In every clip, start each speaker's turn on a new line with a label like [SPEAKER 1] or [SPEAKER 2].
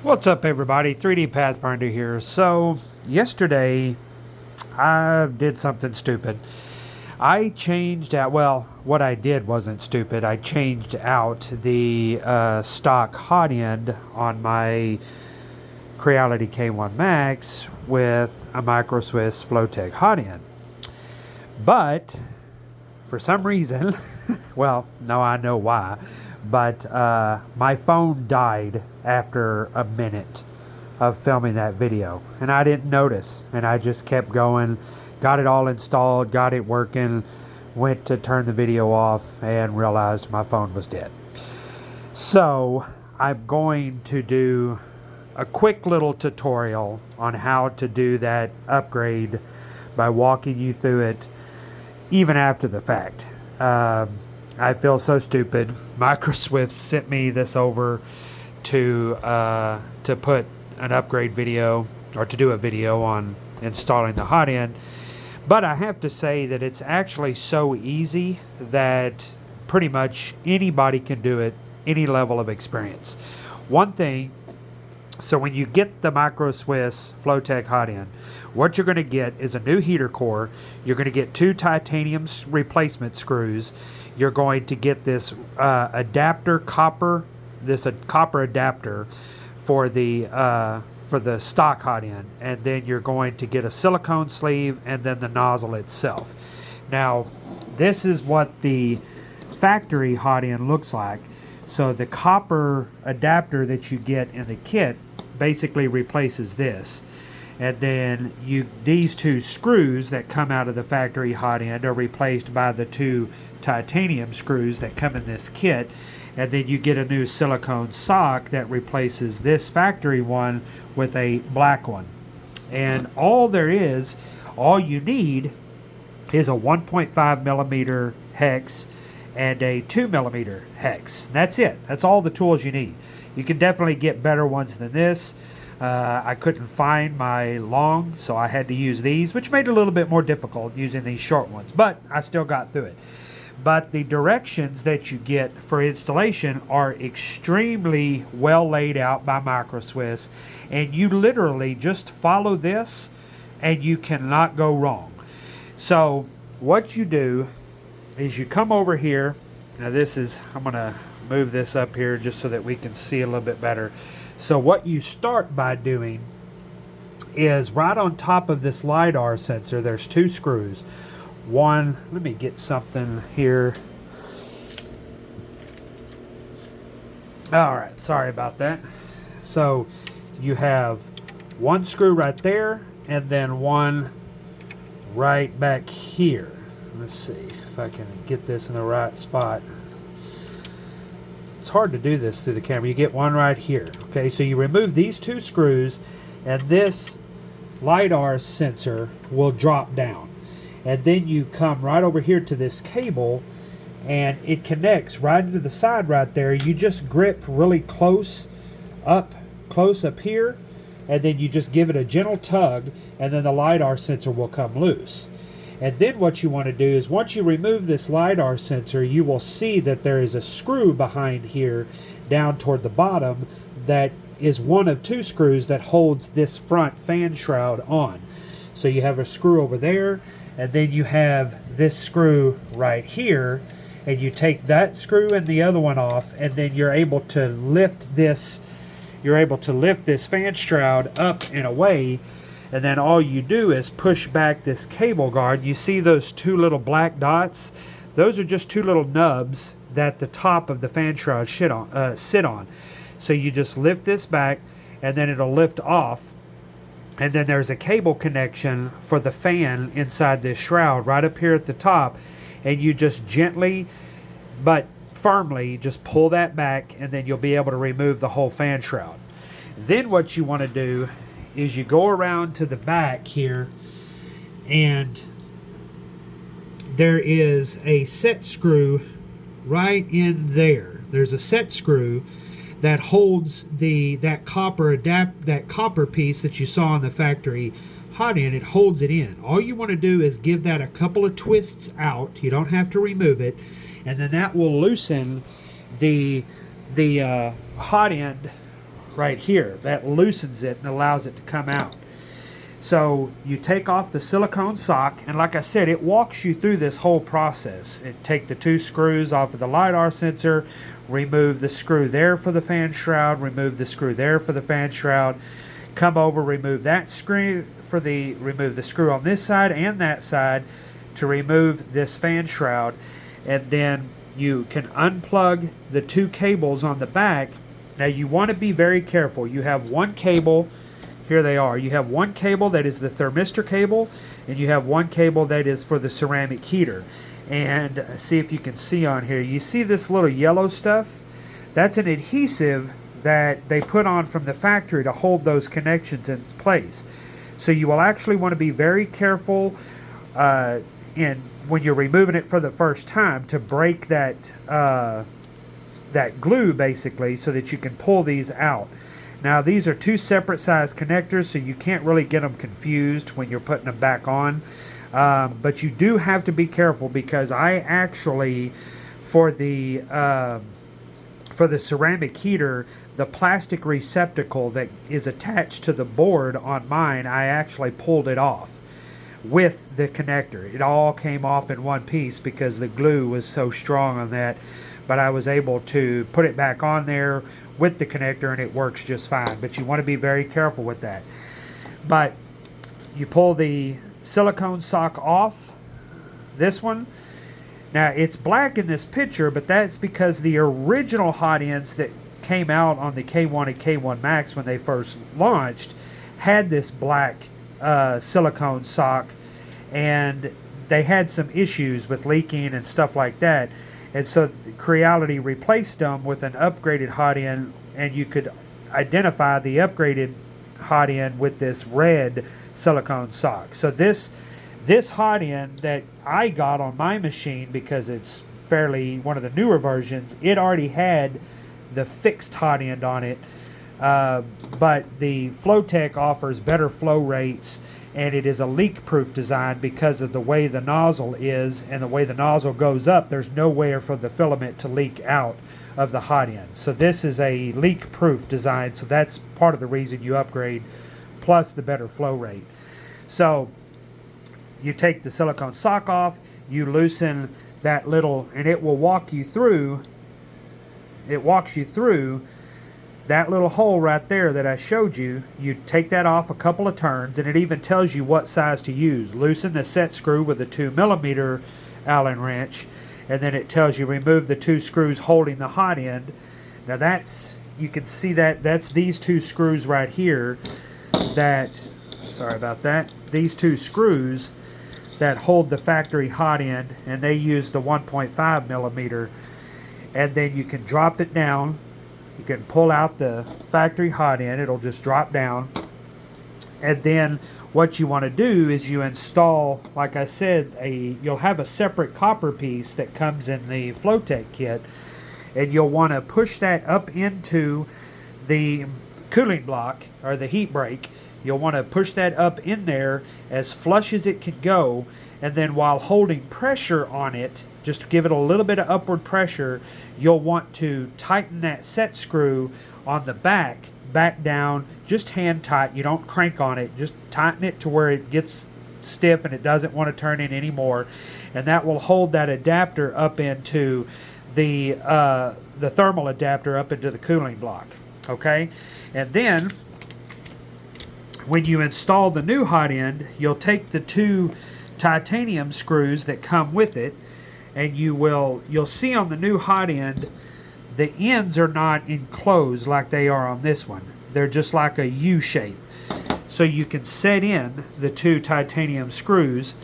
[SPEAKER 1] What's up, everybody? 3D Pathfinder here. So, yesterday I did something stupid. I changed out, well, what I did wasn't stupid. I changed out the stock hot end on my Creality K1 Max with a Micro Swiss Flowtech hot end. But, for some reason, well, no, I know why, but my phone died after a minute of filming that video, and I didn't notice, and I just kept going, got it all installed, got it working, went to turn the video off, and realized my phone was dead. So I'm going to do a quick little tutorial on how to do that upgrade by walking you through it even after the fact. I feel so stupid. Microswift sent me this over to put an upgrade video, or to do a video on installing the hot end. But I have to say that it's actually so easy that pretty much anybody can do it, any level of experience. One thing, so when you get the Micro Swiss Flowtech hot end, what you're going to get is a new heater core. You're going to get 2 titanium replacement screws. You're going to get this copper adapter for the stock hot end, and then you're going to get a silicone sleeve and then the nozzle itself. Now, this is what the factory hot end looks like. So the copper adapter that you get in the kit basically replaces this. And then these 2 screws that come out of the factory hot end are replaced by the 2 titanium screws that come in this kit. And then you get a new silicone sock that replaces this factory one with a black one. And all you need is a 1.5 millimeter hex and a 2 millimeter hex. That's it. That's all the tools you need. You can definitely get better ones than this. I couldn't find my long, so I had to use these, which made it a little bit more difficult using these short ones, but I still got through it. But the directions that you get for installation are extremely well laid out by Micro Swiss, and you literally just follow this and you cannot go wrong. So what you do is you come over here. Now I'm going to move this up here just so that we can see a little bit better. So what you start by doing is right on top of this LiDAR sensor, there's 2 screws. One, let me get something here. All right, sorry about that. So you have 1 screw right there and then 1 right back here. Let's see if I can get this in the right spot. It's hard to do this through the camera. You get 1 right here. Okay, so you remove these 2 screws and this LiDAR sensor will drop down. And then you come right over here to this cable and it connects right into the side right there. You just grip really close up here, and then you just give it a gentle tug, and then the LiDAR sensor will come loose. And then what you want to do is once you remove this LiDAR sensor, you will see that there is a screw behind here down toward the bottom that is one of 2 screws that holds this front fan shroud on. So you have a screw over there, and then you have this screw right here, and you take that screw and the other one off, and then you're able to lift this fan shroud up and away. And then all you do is push back this cable guard. You see those 2 little black dots? Those are just 2 little nubs that the top of the fan shroud sit on. So you just lift this back, and then it'll lift off. And then there's a cable connection for the fan inside this shroud right up here at the top. And you just gently but firmly just pull that back, and then you'll be able to remove the whole fan shroud. Then what you want to do is you go around to the back here, and there is a set screw right in there. There's a set screw that holds that copper piece that you saw on the factory hot end. It holds it in. All you want to do is give that a couple of twists out. You don't have to remove it, and then that will loosen the hot end right here. That loosens it and allows it to come out. So you take off the silicone sock, and like I said, it walks you through this whole process. Take the 2 screws off of the LiDAR sensor, remove the screw there for the fan shroud, remove the screw there for the fan shroud, come over, remove that screw remove the screw on this side and that side to remove this fan shroud, and then you can unplug the 2 cables on the back. Now you want to be very careful. You have one cable. Here they are. You have one cable that is the thermistor cable, and you have one cable that is for the ceramic heater. And see if you can see on here. You see this little yellow stuff? That's an adhesive that they put on from the factory to hold those connections in place. So you will actually want to be very careful when you're removing it for the first time to break that glue, basically, so that you can pull these out. Now these are 2 separate size connectors, so you can't really get them confused when you're putting them back on. But you do have to be careful, because I actually, for the ceramic heater, the plastic receptacle that is attached to the board on mine, I actually pulled it off with the connector. It all came off in one piece because the glue was so strong on that. But I was able to put it back on there with the connector, and it works just fine. But you want to be very careful with that. But you pull the silicone sock off, this one. Now it's black in this picture, but that's because the original Hotends that came out on the K1 and K1 Max when they first launched had this black silicone sock, and they had some issues with leaking and stuff like that. And so Creality replaced them with an upgraded Hotend, and you could identify the upgraded Hotend with this red silicone sock. So this Hotend that I got on my machine, because it's fairly one of the newer versions, it already had the fixed Hotend on it. But the Flowtech offers better flow rates, and it is a leak-proof design because of the way the nozzle is, and the way the nozzle goes up, there's nowhere for the filament to leak out of the Hotend. So this is a leak-proof design, so that's part of the reason you upgrade, plus the better flow rate. So you take the silicone sock off, you loosen that little, and it will walk you through, it walks you through that little hole right there that I showed you. You take that off a couple of turns, and it even tells you what size to use. Loosen the set screw with a 2mm Allen wrench, and then it tells you remove the 2 screws holding the Hotend. Now that's, you can see that's these 2 screws right here that, sorry about that, these 2 screws that hold the factory Hotend, and they use the 1.5mm. And then you can drop it down. You can pull out the factory Hotend, it'll just drop down. And then what you want to do is you install, like I said, you'll have a separate copper piece that comes in the Flowtech kit, and you'll want to push that up into the cooling block or the heat break. You'll want to push that up in there as flush as it can go, and then while holding pressure on it, just to give it a little bit of upward pressure, you'll want to tighten that set screw on the back down, just hand tight. You don't crank on it, just tighten it to where it gets stiff and it doesn't want to turn in anymore, and that will hold that adapter up into the thermal adapter up into the cooling block. Okay, and then when you install the new Hotend, you'll take the 2 titanium screws that come with it, and you'll see on the new Hotend the ends are not enclosed like they are on this one. They're just like a U shape. So you can set in the 2 titanium screws,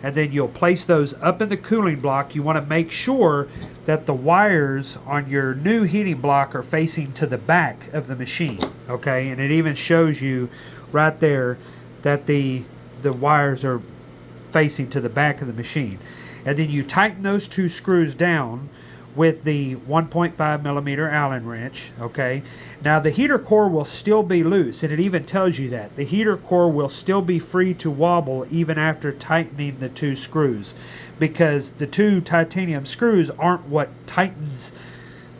[SPEAKER 1] and then you'll place those up in the cooling block. You want to make sure that the wires on your new heating block are facing to the back of the machine. Okay, and it even shows you right there that the wires are facing to the back of the machine. And then you tighten those 2 screws down with the 1.5mm Allen wrench. Okay, now the heater core will still be loose, and it even tells you that the heater core will still be free to wobble even after tightening the 2 screws, because the 2 titanium screws aren't what tightens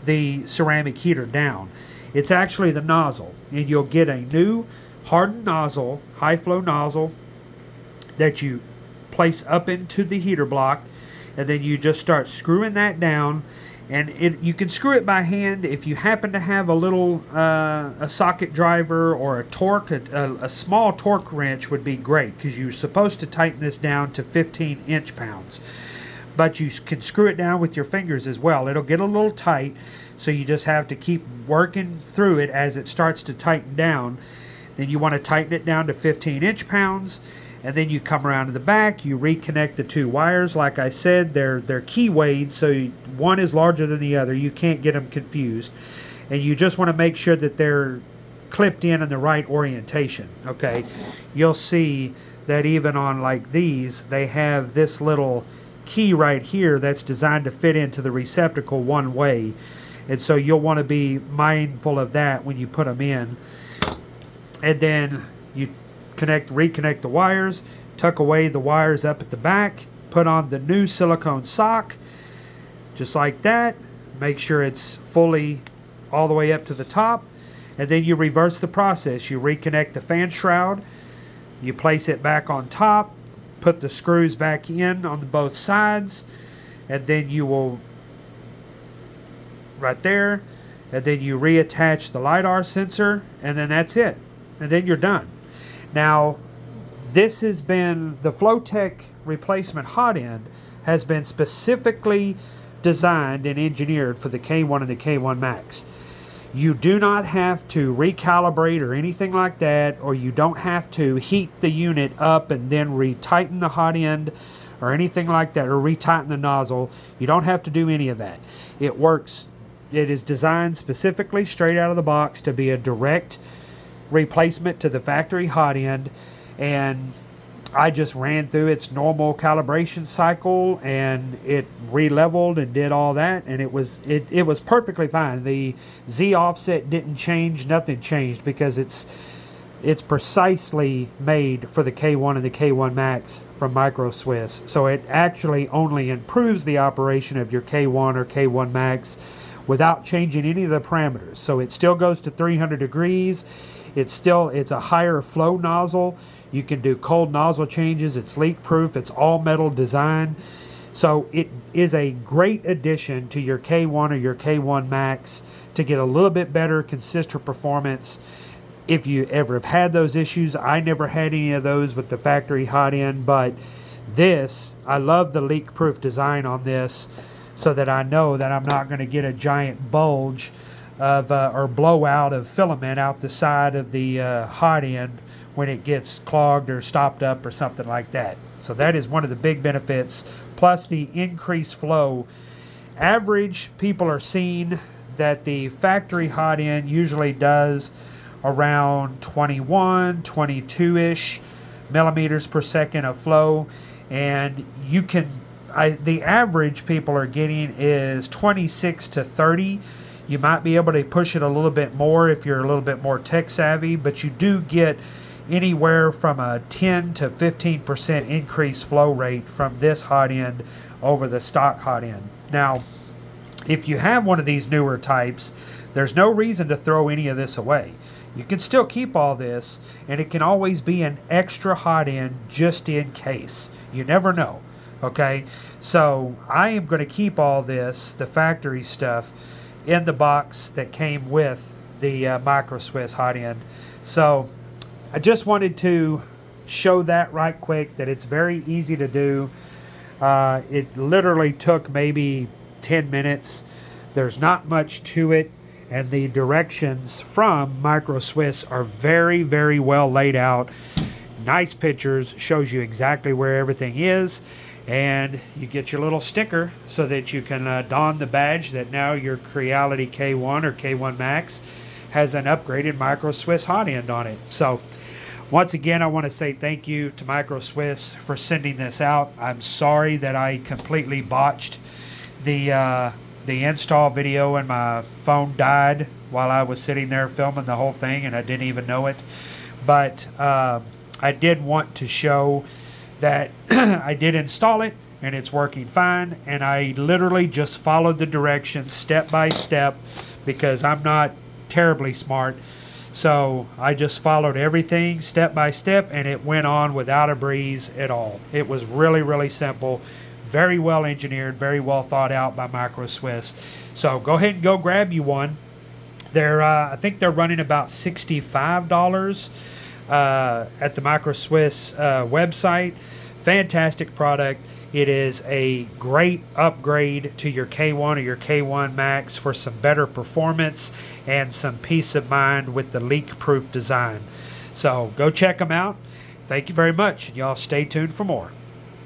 [SPEAKER 1] the ceramic heater down. It's actually the nozzle. And you'll get a new hardened nozzle, high flow nozzle, that you place up into the heater block, and then you just start screwing that down. And you can screw it by hand. If you happen to have a little a socket driver or a torque, a small torque wrench would be great, because you're supposed to tighten this down to 15 inch-pounds. But you can screw it down with your fingers as well. It'll get a little tight, so you just have to keep working through it as it starts to tighten down. Then you want to tighten it down to 15 inch-pounds. And then you come around to the back, you reconnect the two wires. Like I said, they're keywayed, so one is larger than the other. You can't get them confused. And you just want to make sure that they're clipped in the right orientation, okay? You'll see that even on like these, they have this little key right here that's designed to fit into the receptacle one way. And so you'll want to be mindful of that when you put them in. And then you reconnect the wires, tuck away the wires up at the back, put on the new silicone sock, just like that. Make sure it's fully all the way up to the top, and then you reverse the process. You reconnect the fan shroud, you place it back on top, put the screws back in on both sides, and then you will, right there, and then you reattach the LiDAR sensor, and then that's it, and then you're done. Now, this has been, the Flowtech replacement Hotend has been specifically designed and engineered for the K1 and the K1 Max. You do not have to recalibrate or anything like that, or you don't have to heat the unit up and then retighten the Hotend or anything like that, or retighten the nozzle. You don't have to do any of that. It works. It is designed specifically straight out of the box to be a direct replacement to the factory Hotend, and I just ran through its normal calibration cycle, and it re-leveled and did all that, and it was perfectly fine. The Z offset didn't change, nothing changed, because it's precisely made for the K1 and the K1 Max from Micro Swiss. So it actually only improves the operation of your K1 or K1 Max without changing any of the parameters. So it still goes to 300 degrees. It's a higher flow nozzle. You can do cold nozzle changes. It's leak proof. It's all metal design. So it is a great addition to your K1 or your K1 Max to get a little bit better, consistent performance. If you ever have had those issues, I never had any of those with the factory Hotend, but this, I love the leak proof design on this, so that I know that I'm not going to get a giant bulge of or blowout of filament out the side of the Hotend when it gets clogged or stopped up or something like that. So that is one of the big benefits, plus the increased flow. Average people are seeing that the factory Hotend usually does around 21, 22-ish millimeters per second of flow, and you can, the average people are getting is 26 to 30. You might be able to push it a little bit more if you're a little bit more tech savvy, but you do get anywhere from a 10 to 15% increased flow rate from this Hotend over the stock Hotend. Now, if you have one of these newer types, there's no reason to throw any of this away. You can still keep all this, and it can always be an extra Hotend just in case. You never know, okay? So I am going to keep all this, the factory stuff, in the box that came with the Micro Swiss Hotend. So I just wanted to show that right quick, that it's very easy to do. It literally took maybe 10 minutes. There's not much to it, and the directions from Micro Swiss are very, very well laid out. Nice pictures, shows you exactly where everything is, and you get your little sticker so that you can don the badge that now your Creality K1 or K1 Max has an upgraded Micro Swiss Hotend on it. So once again, I want to say thank you to Micro Swiss for sending this out. I'm sorry that I completely botched the install video, and my phone died while I was sitting there filming the whole thing, and I didn't even know it. But I did want to show that I did install it, and it's working fine, and I literally just followed the directions step by step, because I'm not terribly smart. So I just followed everything step by step, and it went on without a breeze at all. It was really, really simple, very well engineered, very well thought out by Micro Swiss. So go ahead and go grab you one. I think they're running about $65 at the Micro Swiss website. Fantastic product. It is a great upgrade to your K1 or your K1 Max for some better performance and some peace of mind with the leak-proof design. So go check them out. Thank you very much. Y'all stay tuned for more.